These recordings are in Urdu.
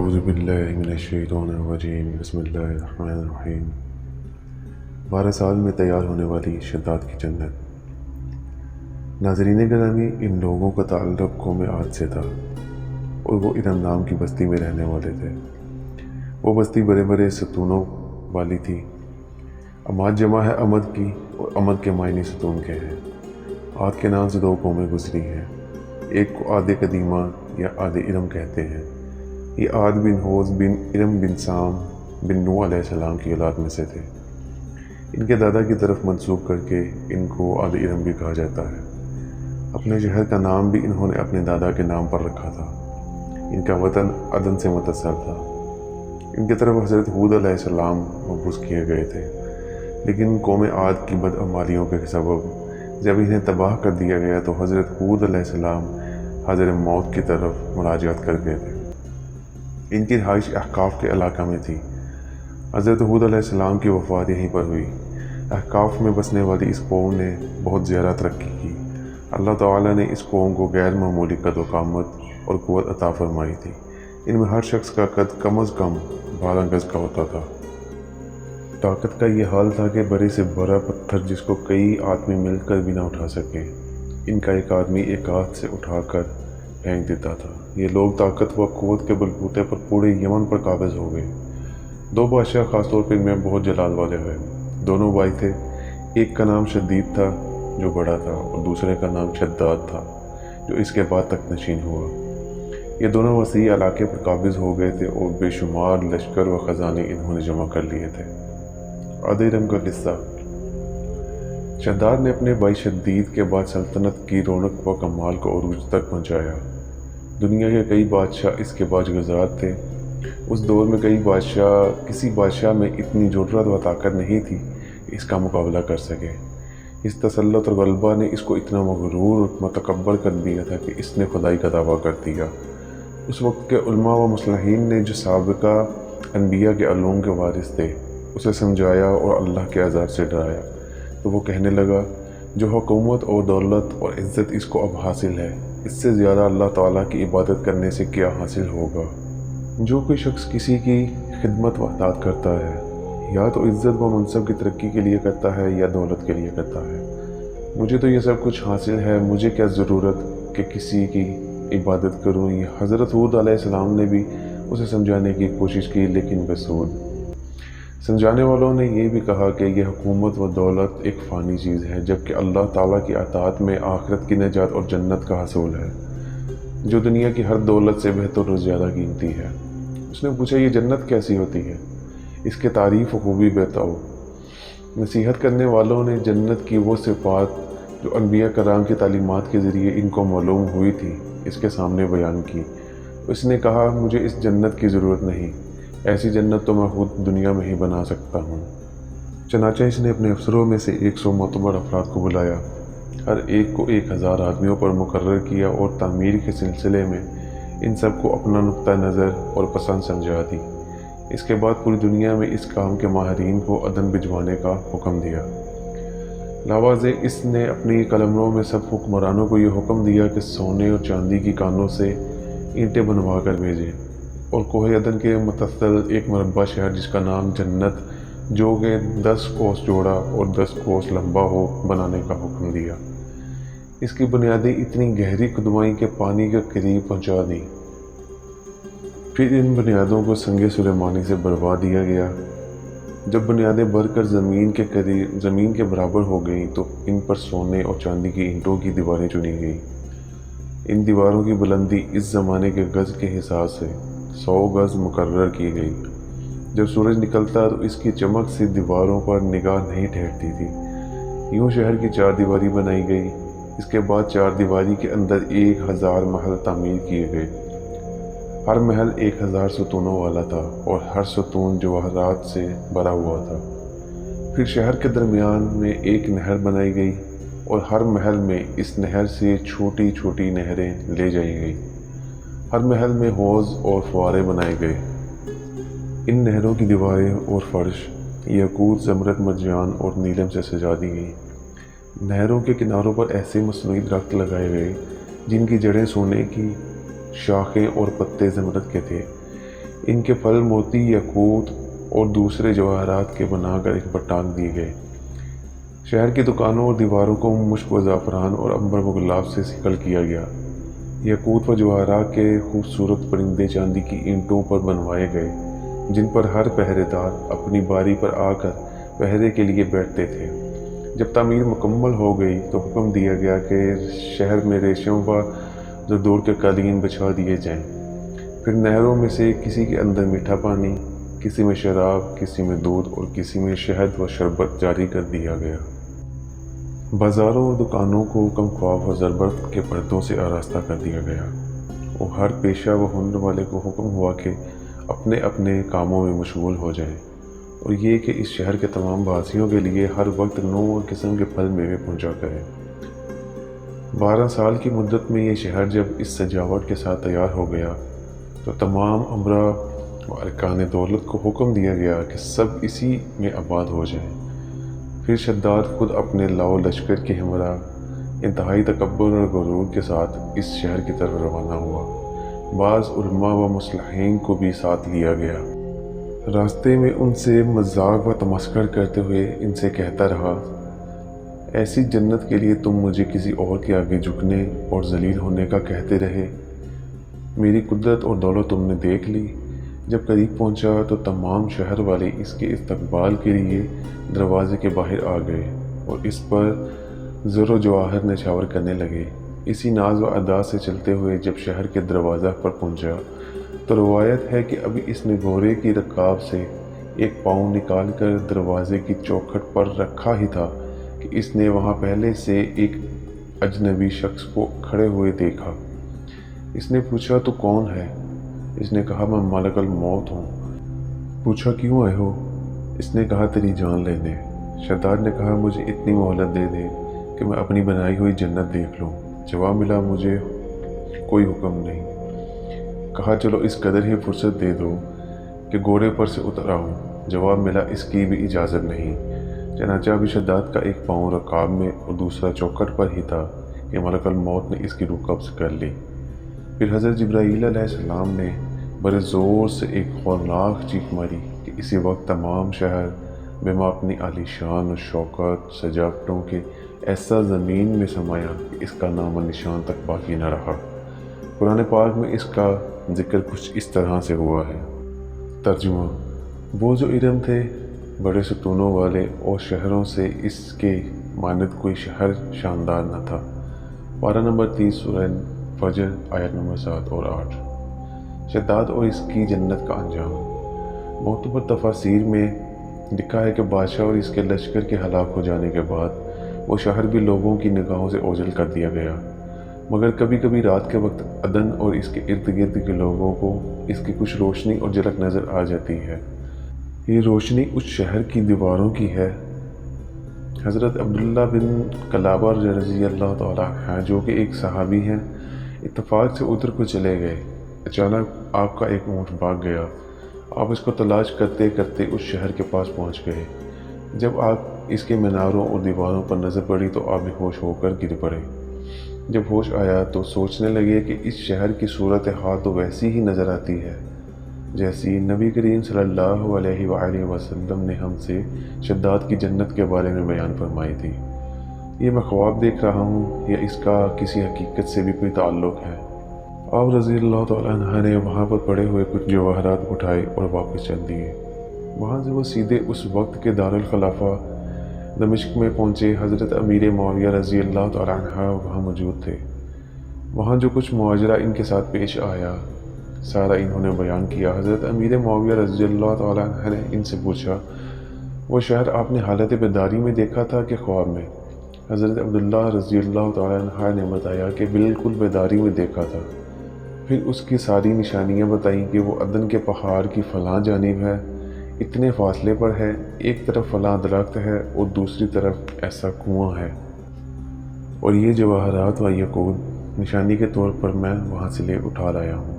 اعوذ باللہ من الشیطان الرجیم بسم اللہ الرحمن الرحیم 12 سال میں تیار ہونے والی شداد کی جنت۔ ناظرین گرامی، ان لوگوں کا تعلق قوم عاد سے تھا اور وہ ارم نام کی بستی میں رہنے والے تھے۔ وہ بستی بڑے بڑے ستونوں والی تھی۔ عماد جمع ہے امد کی، اور امد کے معنی ستون کے ہیں۔ عاد کے نام سے 2 قومیں گزری ہیں، ایک کو عاد قدیمہ یا عاد ارم کہتے ہیں۔ یہ عاد بن حوز بن ارم بن سام بن نوح علیہ السلام کی اولاد میں سے تھے۔ ان کے دادا کی طرف منسوب کر کے ان کو عاد ارم بھی کہا جاتا ہے۔ اپنے شہر کا نام بھی انہوں نے اپنے دادا کے نام پر رکھا تھا۔ ان کا وطن عدن سے متصل تھا۔ ان کی طرف حضرت ہود علیہ السلام مبعوث کیے گئے تھے، لیکن قوم عاد کی بدعمالیوں کے سبب جب انہیں تباہ کر دیا گیا تو حضرت ہود علیہ السلام حضرت موت کی طرف مراجعت کر گئے تھے۔ ان کی رہائش احقاف کے علاقہ میں تھی۔ حضرت ہود علیہ السلام کی وفات یہیں پر ہوئی۔ احقاف میں بسنے والی اس قوم نے بہت زیادہ ترقی کی۔ اللہ تعالیٰ نے اس قوم کو غیر معمولی قد و قامت اور قوت عطا فرمائی تھی۔ ان میں ہر شخص کا قد کم از کم 12 گز کا ہوتا تھا۔ طاقت کا یہ حال تھا کہ بڑے سے بڑا پتھر جس کو کئی آدمی مل کر بھی نہ اٹھا سکے، ان کا ایک آدمی ایک ہاتھ سے اٹھا کر پھینک دیتا تھا۔ یہ لوگ طاقت و قوت کے بلبوتے پر پورے یمن پر قابض ہو گئے۔ 2 بادشاہ خاص طور پر ان میں بہت جلال والے ہوئے۔ دونوں بھائی تھے، ایک کا نام شدید تھا جو بڑا تھا، اور دوسرے کا نام شداد تھا جو اس کے بعد تک نشین ہوا۔ یہ دونوں وسیع علاقے پر قابض ہو گئے تھے اور بے شمار لشکر و خزانے انہوں نے جمع کر لیے تھے۔ عاد ارم کا قصہ۔ شداد نے اپنے بھائی شدید کے بعد سلطنت کی رونق و کمال کو عروج تک پہنچایا۔ دنیا کے کئی بادشاہ اس کے باجگزار تھے۔ اس دور میں کسی بادشاہ میں اتنی جرأت و طاقت نہیں تھی کہ اس کا مقابلہ کر سکے۔ اس تسلط اور غلبہ نے اس کو اتنا مغرور اور متکبر کر دیا تھا کہ اس نے خدائی کا دعویٰ کر دیا۔ اس وقت کے علماء و مصلحین نے جو سابقہ انبیاء کے علوم کے وارث تھے اسے سمجھایا اور اللہ کے عذاب سے ڈرایا، تو وہ کہنے لگا، جو حکومت اور دولت اور عزت اس کو اب حاصل ہے، اس سے زیادہ اللہ تعالیٰ کی عبادت کرنے سے کیا حاصل ہوگا؟ جو کوئی شخص کسی کی خدمت و اطاعت کرتا ہے، یا تو عزت و منصب کی ترقی کے لیے کرتا ہے یا دولت کے لیے کرتا ہے۔ مجھے تو یہ سب کچھ حاصل ہے، مجھے کیا ضرورت کہ کسی کی عبادت کروں۔ یہ حضرت ہود علیہ السلام نے بھی اسے سمجھانے کی کوشش کی، لیکن بسود۔ سمجھانے والوں نے یہ بھی کہا کہ یہ حکومت و دولت ایک فانی چیز ہے، جبکہ اللہ تعالیٰ کی اطاعت میں آخرت کی نجات اور جنت کا حصول ہے، جو دنیا کی ہر دولت سے بہتر اور زیادہ قیمتی ہے۔ اس نے پوچھا، یہ جنت کیسی ہوتی ہے؟ اس کے تعریف و خوبی بتاؤ۔ نصیحت کرنے والوں نے جنت کی وہ صفات جو انبیاء کرام کی تعلیمات کے ذریعے ان کو معلوم ہوئی تھی اس کے سامنے بیان کی۔ اس نے کہا، مجھے اس جنت کی ضرورت نہیں، ایسی جنت تو میں خود دنیا میں ہی بنا سکتا ہوں۔ چنانچہ اس نے اپنے افسروں میں سے 100 معتبر افراد کو بلایا، ہر ایک کو 1000 آدمیوں پر مقرر کیا اور تعمیر کے سلسلے میں ان سب کو اپنا نقطہ نظر اور پسند سمجھا دی۔ اس کے بعد پوری دنیا میں اس کام کے ماہرین کو عدن بھجوانے کا حکم دیا۔ لاوازے اس نے اپنی قلمروں میں سب حکمرانوں کو یہ حکم دیا کہ سونے اور چاندی کی کانوں سے اینٹیں بنوا کر بھیجیں، اور کوہ عدن کے متصل ایک مربع شہر جس کا نام جنت، جو کہ 10 کوس چوڑا اور 10 کوس لمبا ہو، بنانے کا حکم دیا۔ اس کی بنیادیں اتنی گہری کھدوائیں کہ پانی کے قریب پہنچا دیں۔ پھر ان بنیادوں کو سنگ سلیمانی سے بھروا دیا گیا۔ جب بنیادیں بھر کر زمین کے برابر ہو گئیں تو ان پر سونے اور چاندی کی اینٹوں کی دیواریں چنی گئیں۔ ان دیواروں کی بلندی اس زمانے کے گز کے حساب سے 100 گز مقرر کی گئی۔ جب سورج نکلتا تو اس کی چمک سے دیواروں پر نگاہ نہیں ٹھہرتی تھی۔ یوں شہر کی 4 دیواری بنائی گئی۔ اس کے بعد 4 دیواری کے اندر 1000 محل تعمیر کیے گئے۔ ہر محل 1000 ستونوں والا تھا اور ہر ستون جواہرات سے بھرا ہوا تھا۔ پھر شہر کے درمیان میں ایک نہر بنائی گئی اور ہر محل میں اس نہر سے چھوٹی چھوٹی نہریں لے جائی گئی۔ ہر محل میں حوض اور فوارے بنائے گئے۔ ان نہروں کی دیواریں اور فرش یاقوت، زمرد، مرجان اور نیلم سے سجا دی گئی۔ نہروں کے کناروں پر ایسے مصنوعی درخت لگائے گئے جن کی جڑیں سونے کی، شاخیں اور پتے زمرد کے تھے۔ ان کے پھل موتی، یاقوت اور دوسرے جواہرات کے بنا کر ایک پر ٹانگ دیے گئے۔ شہر کی دکانوں اور دیواروں کو مشک و زعفران اور عنبر و گلاب سے سکل کیا گیا۔ یاقوت و جواہرات کے خوبصورت پرندے چاندی کی اینٹوں پر بنوائے گئے، جن پر ہر پہرے دار اپنی باری پر آ کر پہرے کے لیے بیٹھتے تھے۔ جب تعمیر مکمل ہو گئی تو حکم دیا گیا کہ شہر میں ریشم و زردور کے قالین بچھا دیے جائیں۔ پھر نہروں میں سے کسی کے اندر میٹھا پانی، کسی میں شراب، کسی میں دودھ اور کسی میں شہد و شربت جاری کر دیا گیا۔ بازاروں اور دکانوں کو کم خواب و زربفت کے پردوں سے آراستہ کر دیا گیا، اور ہر پیشہ و ہنر والے کو حکم ہوا کہ اپنے اپنے کاموں میں مشغول ہو جائیں، اور یہ کہ اس شہر کے تمام باسیوں کے لیے ہر وقت نوع قسم کے پھل میوے پہنچا کریں۔ 12 سال کی مدت میں یہ شہر جب اس سجاوٹ کے ساتھ تیار ہو گیا تو تمام امراء و ارکان دولت کو حکم دیا گیا کہ سب اسی میں آباد ہو جائیں۔ پھر شداد خود اپنے لاؤ لشکر کے ہمراہ انتہائی تکبر اور غرور کے ساتھ اس شہر کی طرف روانہ ہوا۔ بعض علماء و مصلحین کو بھی ساتھ لیا گیا۔ راستے میں ان سے مذاق و تمسخر کرتے ہوئے ان سے کہتا رہا، ایسی جنت کے لیے تم مجھے کسی اور کے آگے جھکنے اور ذلیل ہونے کا کہتے رہے۔ میری قدرت اور دولت تم نے دیکھ لی۔ جب قریب پہنچا تو تمام شہر والے اس کے استقبال کے لیے دروازے کے باہر آ گئے اور اس پر زر و جواہر نچھاور کرنے لگے۔ اسی ناز و ادا سے چلتے ہوئے جب شہر کے دروازہ پر پہنچا تو روایت ہے کہ ابھی اس نے گھوڑے کی رکاب سے ایک پاؤں نکال کر دروازے کی چوکھٹ پر رکھا ہی تھا کہ اس نے وہاں پہلے سے ایک اجنبی شخص کو کھڑے ہوئے دیکھا۔ اس نے پوچھا، تو کون ہے؟ اس نے کہا، میں ملک الموت ہوں۔ پوچھا، کیوں آئے ہو؟ اس نے کہا، تیری جان لینے۔ شداد نے کہا، مجھے اتنی مہلت دے دے کہ میں اپنی بنائی ہوئی جنت دیکھ لوں۔ جواب ملا، مجھے کوئی حکم نہیں۔ کہا، چلو اس قدر ہی فرصت دے دو کہ گھوڑے پر سے اتر آؤں۔ جواب ملا، اس کی بھی اجازت نہیں۔ چنانچہ ابھی شداد کا ایک پاؤں رکاب میں اور دوسرا چوکھٹ پر ہی تھا کہ ملک الموت نے اس کی روح قبض کر لی۔ پھر حضرت جبرائیل علیہ السلام نے بڑے زور سے ایک ہولناک چیخ ماری کہ اسی وقت تمام شہر بما اپنی عالی شان و شوکت سجاوٹوں کے ایسا زمین میں سمایا کہ اس کا نام و نشان تک باقی نہ رہا۔ قرآن پاک میں اس کا ذکر کچھ اس طرح سے ہوا ہے۔ ترجمہ: وہ جو ارم تھے بڑے ستونوں والے اور شہروں سے اس کے مانند کوئی شہر شاندار نہ تھا۔ پارہ نمبر 30 سورہ فجر آیت نمبر 7 اور 8۔ شداد اور اس کی جنت کا انجام۔ معتبر تفاسیر میں لکھا ہے کہ بادشاہ اور اس کے لشکر کے ہلاک ہو جانے کے بعد وہ شہر بھی لوگوں کی نگاہوں سے اوجھل کر دیا گیا، مگر کبھی کبھی رات کے وقت عدن اور اس کے ارد گرد کے لوگوں کو اس کی کچھ روشنی اور جھلک نظر آ جاتی ہے۔ یہ روشنی اس شہر کی دیواروں کی ہے۔ حضرت عبداللہ بن کلابہ رضی اللہ تعالیٰ عنہ، جو کہ ایک صحابی ہیں، اتفاق سے ادھر کو چلے گئے۔ اچانک آپ کا ایک اونٹ بھاگ گیا۔ آپ اس کو تلاش کرتے کرتے اس شہر کے پاس پہنچ گئے۔ جب آپ اس کے میناروں اور دیواروں پر نظر پڑی تو آپ بے ہوش ہو کر گر پڑے۔ جب ہوش آیا تو سوچنے لگے کہ اس شہر کی صورتحال تو ویسی ہی نظر آتی ہے جیسی نبی کریم صلی اللہ علیہ وآلہ وسلم نے ہم سے شداد کی جنت کے بارے میں بیان فرمائی تھی۔ یہ میں خواب دیکھ رہا ہوں یا اس کا کسی حقیقت سے بھی کوئی تعلق ہے؟ آپ رضی اللہ تعالیٰ عنہ نے وہاں پر پڑے ہوئے کچھ جواہرات اٹھائے اور واپس چل دیے۔ وہاں سے وہ سیدھے اس وقت کے دارالخلافہ دمشق میں پہنچے۔ حضرت امیر معاویہ رضی اللہ تعالیٰ عنہ وہاں موجود تھے۔ وہاں جو کچھ ماجرا ان کے ساتھ پیش آیا سارا انہوں نے بیان کیا۔ حضرت امیر معاویہ رضی اللہ تعالیٰ عنہ نے ان سے پوچھا، وہ شہر آپ نے حالت بیداری میں دیکھا تھا کہ خواب میں؟ حضرت عبداللہ رضی اللہ تعالیٰ عنہ نے بتایا کہ بالکل بیداری میں دیکھا تھا۔ پھر اس کی ساری نشانیاں بتائیں کہ وہ عدن کے پہاڑ کی فلاں جانب ہے، اتنے فاصلے پر ہے، ایک طرف فلاں درخت ہے اور دوسری طرف ایسا کنواں ہے، اور یہ جواہرات و یاقوت نشانی کے طور پر میں وہاں سے لے اٹھا لایا ہوں۔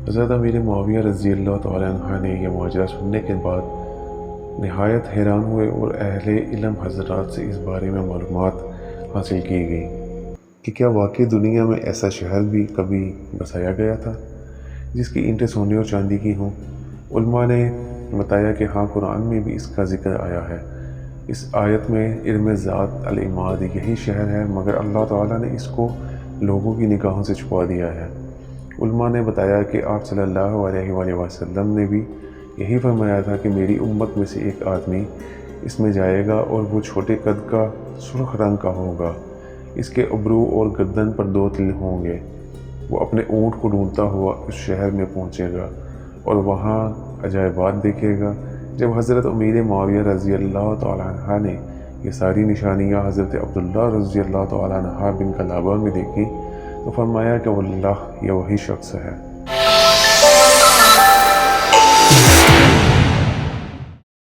حضرت امیر معاویہ رضی اللہ تعالیٰ عنہ نے یہ ماجرا سننے کے بعد نہایت حیران ہوئے اور اہل علم حضرات سے اس بارے میں معلومات حاصل کی گئی کہ کیا واقعی دنیا میں ایسا شہر بھی کبھی بسایا گیا تھا؟ جس کی اینٹیں سونے اور چاندی کی ہوں۔ علماء نے بتایا کہ ہاں قرآن میں بھی اس کا ذکر آیا ہے۔ اس آیت میں علم ذات العماد یہی شہر ہے، مگر اللہ تعالیٰ نے اس کو لوگوں کی نگاہوں سے چھپا دیا ہے۔ علماء نے بتایا کہ آپ صلی اللہ علیہ وآلہ وسلم نے بھی یہی فرمایا تھا کہ میری امت میں سے ایک آدمی اس میں جائے گا اور وہ چھوٹے قد کا سرخ رنگ کا ہوگا، اس کے ابرو اور گردن پر 2 تل ہوں گے۔ وہ اپنے اونٹ کو ڈھونڈتا ہوا اس شہر میں پہنچے گا اور وہاں عجائبات دیکھے گا۔ جب حضرت امیر معاویہ رضی اللہ تعالیٰ عنہ نے یہ ساری نشانیاں حضرت عبداللہ رضی اللہ تعالیٰ عنہ بن کلابہ میں دیکھی تو فرمایا کہ واللہ یہ وہی شخص ہے۔